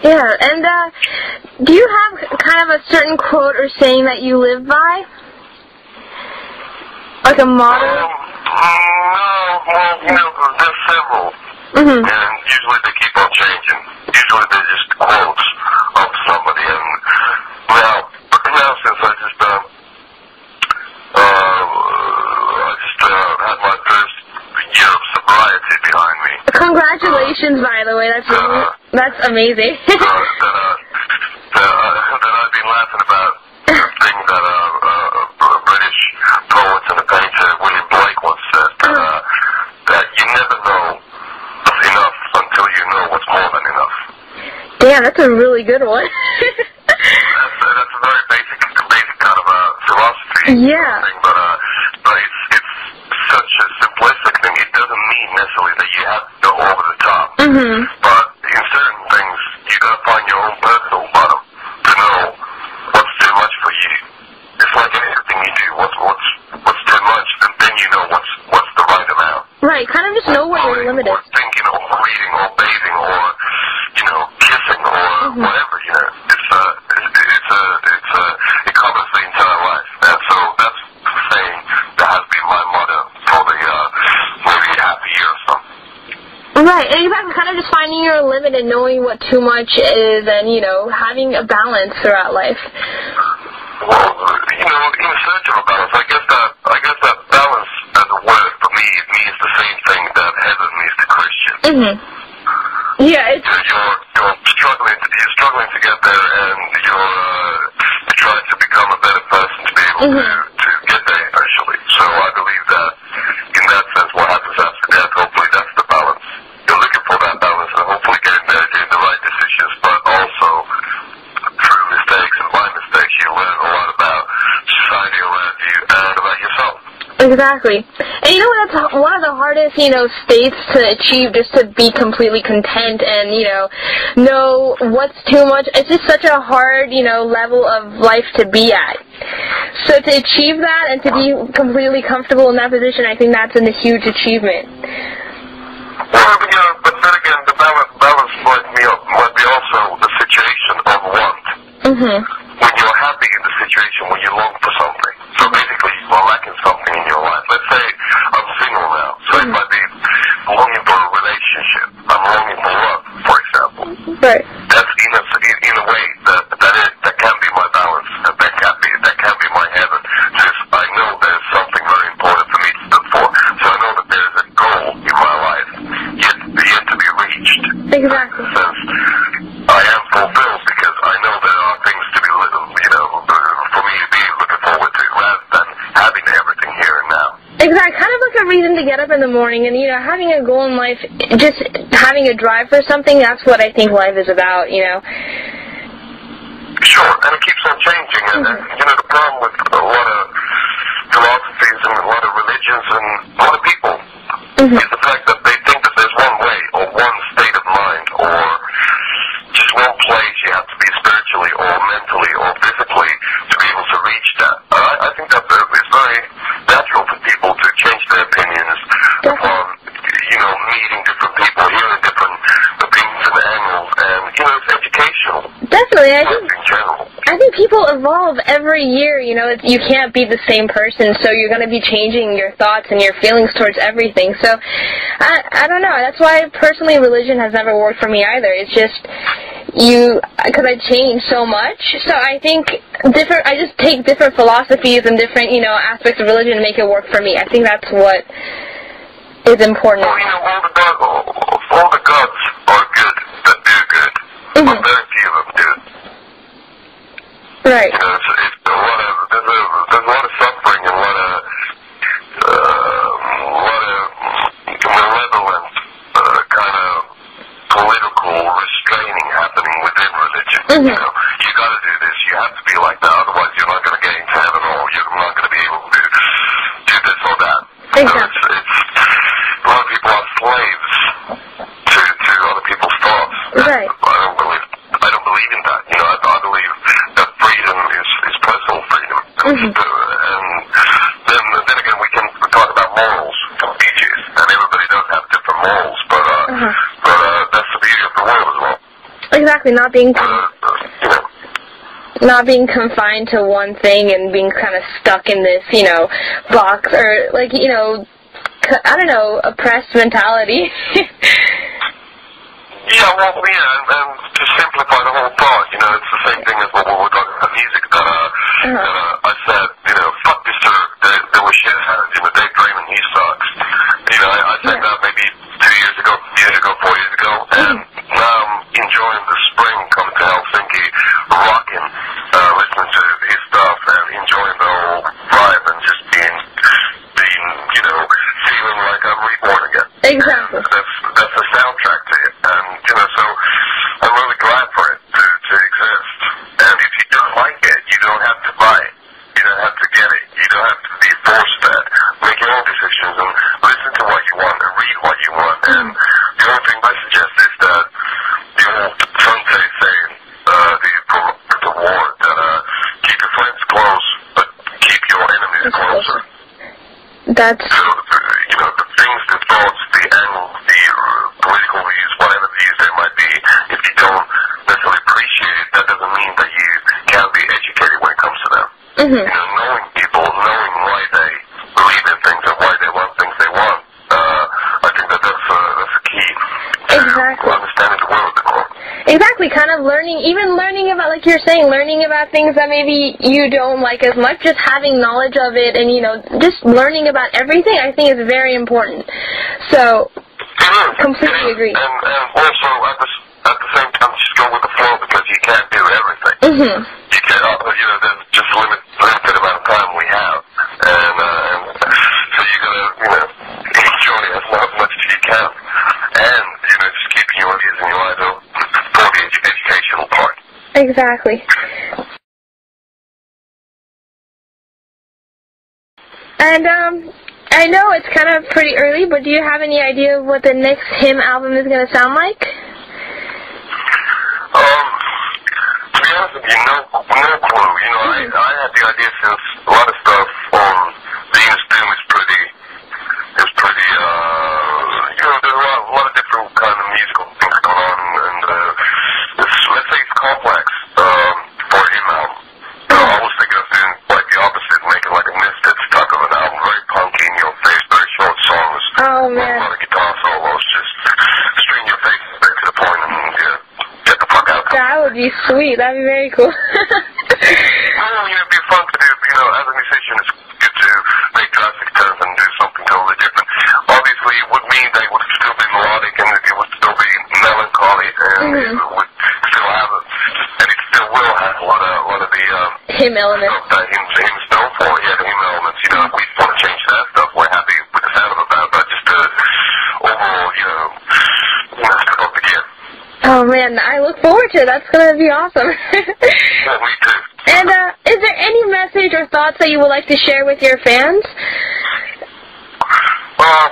Yeah, and do you have kind of a certain quote or saying that you live by? Like a motto? No, well, there's several. Mm-hmm. And usually they keep on changing. Usually they're just quotes of somebody. And now since I just had my first year of sobriety behind me. Congratulations, by the way. That's amazing. Then I've been laughing about the thing that a British poet and a painter, William Blake, once said, that you never know enough until you know what's more than enough. Damn, that's a really good one. That's a very basic kind of philosophy Yeah. thing, but it's such a simplistic thing. It doesn't mean necessarily that you have to go over the top. Mm-hmm. But in certain things, you got to find your own personal bottom to know what's too much for you. It's like anything you do. What's too much, and then you know what's the right amount. Right, kind of just know where your limit is. Or thinking, or reading, or bathing, or kissing, or whatever. It covers the entire life, and so that's the saying that has been my motto for the maybe half a year or so. Right, and you're kind of just finding your limit and knowing what too much is, and having a balance throughout life. Well, in search of a balance, I guess that balance as a word for me, it means the same thing that heaven means to Christian. Mm-hmm. Yeah, it's... You're struggling to get there, and you're trying to become a better person to be able to get there eventually. So I believe that in that sense, what happens after death, hopefully that's the balance. You're looking for that balance, and hopefully getting there, doing the right decisions, but also through mistakes and by mistakes, you learn a lot about society around you and about yourself. Exactly. And that's one of the hardest, states to achieve, just to be completely content and, know what's too much. It's just such a hard, level of life to be at. So to achieve that and to be completely comfortable in that position, I think that's a huge achievement. Well, but then again, the balance might be also the situation of want. Mm-hmm. When you're happy in the situation, when you long for something. So basically, you are lacking something in your life. Let's say I'm single now, so if I be longing for a relationship, I'm longing for love, for example. Right. That's in a way that can be my balance, and that can be my heaven. Since I know there's something very important for me to look for, so I know that there's a goal in my life yet to be reached. Exactly. Since I am fulfilled because I know there are things to be for me to be looking forward to, rather than having everything here and now. Exactly, kind of like a reason to get up in the morning, and having a goal in life, just having a drive for something. That's what I think life is about. Sure, and it keeps on changing. And the problem with a lot of philosophies and a lot of religions and a lot of people is the fact that they think that there's one way or one state of mind or just one place you have to be spiritually or mentally or physically to be able to reach that. I think that it's very natural for people to change their opinions upon, meeting different people, hearing different opinions and angles, and, it's educational. Definitely, In general. I think people evolve every year, you can't be the same person, so you're going to be changing your thoughts and your feelings towards everything. So, I don't know, that's why personally religion has never worked for me either. It's just, because I change so much, so I think I just take different philosophies and different, aspects of religion and make it work for me. I think that's what is important. Well, all the gods are good that do good, but very few of them do. Right. There's a lot of suffering and a lot of malevolent kind of political restraining happening within religion. You got to do this. You have to be like that. Otherwise, you're not going to get into heaven, or you're not going to be able to do this or that. Exactly. A lot of people are slaves to other people's thoughts. Right. I don't believe in that. I believe that freedom is personal freedom. And then again, we can talk about morals and teachers, and everybody does have different morals, but that's the beauty of the world as well. Exactly, not being you know. not being confined to one thing and being kind of stuck in this, you know, box or, like, you know, I don't know, oppressed mentality. Yeah, well, yeah, and to simplify the whole thought, you know, it's the same thing as what we were talking about music, that I said, you know, fuck Dsire, they were shitheads, you know, Dave Draymond, he sucks. You know, I said that maybe 2 years ago, 4 years ago, and now I'm enjoying the spring coming to Helsinki, rocking, listening to his stuff, and enjoying the whole vibe, and just being, you know, feeling like I'm reborn again. Exactly. And that's the soundtrack to it, and, you know, so I'm really glad for it to exist. And if you don't like it, you don't have to buy it. You don't have to get it. You don't have to be forced that. Make your own decisions and listen to what you want and read what you want. And the only thing I suggest is that the old Sunday saying, the war, that keep your friends close, but keep your enemies closer. That's... So, you know, the things, the thoughts, the angles, the political views, whatever views there might be, if you don't necessarily appreciate it, that doesn't mean that you can't be educated when it comes to them. You know, knowing people, knowing why they believe in things and why they want things they want, I think that's a key to understanding the world. Exactly, kind of even learning about, like you're saying, learning about things that maybe you don't like as much, just having knowledge of it and, you know, just learning about everything, I think is very important. So, completely agree. And also, at the same time, just go with the flow, because you can't do everything. You can't, you know, there's just a limited amount of time we have. And so you gotta, you know, enjoy it as much as you can. And, you know, just keeping your ears and your eyes open for the educational part. Exactly. And, I know it's kind of pretty early, but do you have any idea of what the next hymn album is going to sound like? To be honest with you, no clue. You know, I had the idea since a lot of stuff on Venus Doom is pretty, you know, there's a lot of different kind of musical things going on, and let's say it's complex for a hymn album. I was thinking of doing like the opposite, making like a Misfits type of an album, very punky, in your face, very short songs. Oh, man. A lot of guitar solos, just string your face back to the point and get the fuck out. That would be sweet. That'd be very cool. Well, you know, it'd be fun to do, you know, as a musician, it's good to make drastic turns and do something totally different. Obviously, it would mean that it would still be melodic, and it would still be melancholy, and it would still have, and it still will have a lot of the hymn elements. Stuff that hymns known for. Yeah, the hymn elements. You know, if we want to change that stuff, we're happy with the sound of it, but just overall, you know, step up the gear. Oh, man, I look forward to it. That's going to be awesome. Yeah, me too. And is there any message or thoughts that you would like to share with your fans? Well,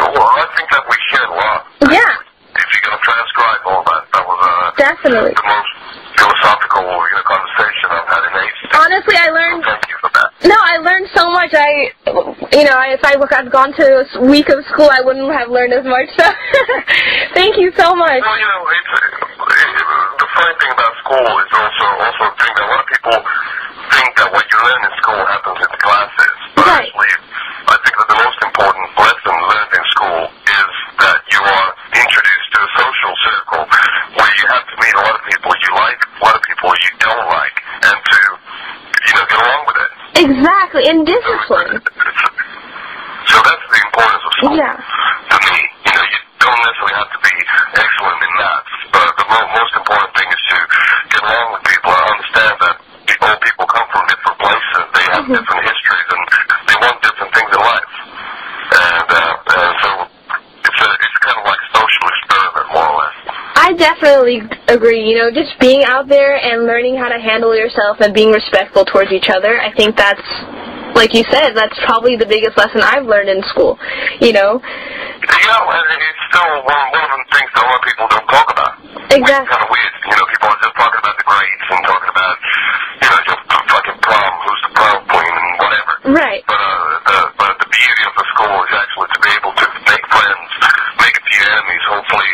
I think that we shared a lot. Yeah. If you're going to transcribe all that was definitely the most philosophical, you know, conversation I've had in ages. Honestly, I learned... So thank you for that. No, I learned so much. If I had gone to a week of school, I wouldn't have learned as much. So, thank you so much. Well, you know, the funny thing about school is also a thing that a lot of people think that what you learn in school happens in the classes. But actually, I think that the most important lesson learned in school is that you are introduced to a social circle where you have to meet a lot of people you like, a lot of people you don't like, and to, you know, get along with it. Exactly, and discipline. So that's the importance of school. Yeah. To me, you know, you don't necessarily have to be excellent in maths, but the most important thing is to get along with people and understand that all people come from different places. They have different histories, and they want different things in life. And so it's kind of like a social experiment, more or less. I definitely agree. You know, just being out there and learning how to handle yourself and being respectful towards each other, I think that's, like you said, that's probably the biggest lesson I've learned in school, you know? Yeah, and it's still one of the things that a lot of people don't talk about. Exactly. It's kind of weird. You know, people are just talking about the grades and talking about, you know, just fucking prom, who's the prom queen and whatever. Right. But the beauty of the school is actually to be able to make friends, make a few enemies, hopefully,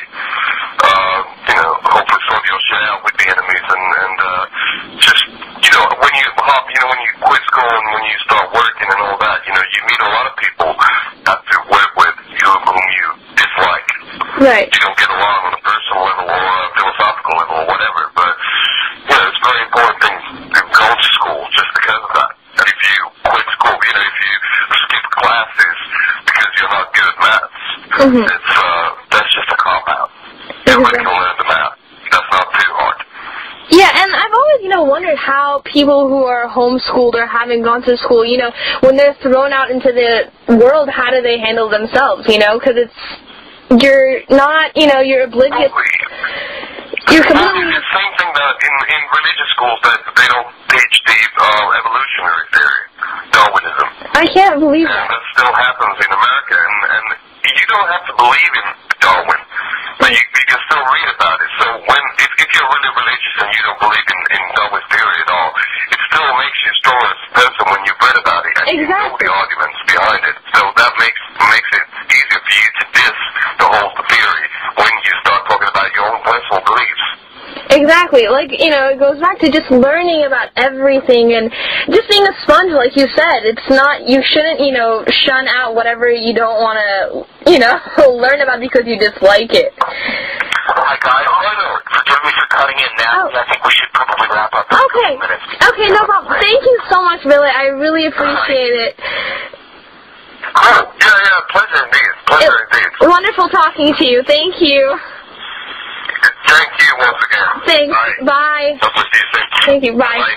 you know, hopefully sort your shit along on a personal level or a philosophical level or whatever. But, you know, it's a very important thing to go to school just because of that. And if you quit school, you know, if you skip classes because you're not good at maths, that's just a cop-out. Everybody can learn the math. That's not too hard. Yeah, and I've always, you know, wondered how people who are homeschooled or haven't gone to school, you know, when they're thrown out into the world, how do they handle themselves, you know? Because you're not, you know, you're oblivious. You're completely... It's the same thing that in religious schools that they don't teach the evolutionary theory, Darwinism. I can't believe and that. That still happens in America, and you don't have to believe in Darwin, but you can still read about it. So if you're really religious and you don't believe in Darwin's theory at all, it still makes you stronger as a person when you've read about it and you know the arguments behind it. So that makes it easier for you to diss the whole theory when you start talking about your own personal beliefs. Exactly. Like, you know, it goes back to just learning about everything and just being a sponge, like you said. It's not, you shouldn't, you know, shun out whatever you don't want to, you know, learn about because you dislike it. Hi, guys. Forgive me for cutting in now. I think we should probably wrap up in a couple minutes. Okay, no problem. Thank you so much, Ville. I really appreciate it. Cool. Yeah, pleasure indeed. Pleasure indeed. Wonderful talking to you. Thank you. Thank you once again. Thanks. Bye. God bless you. Thank you. Bye. Bye.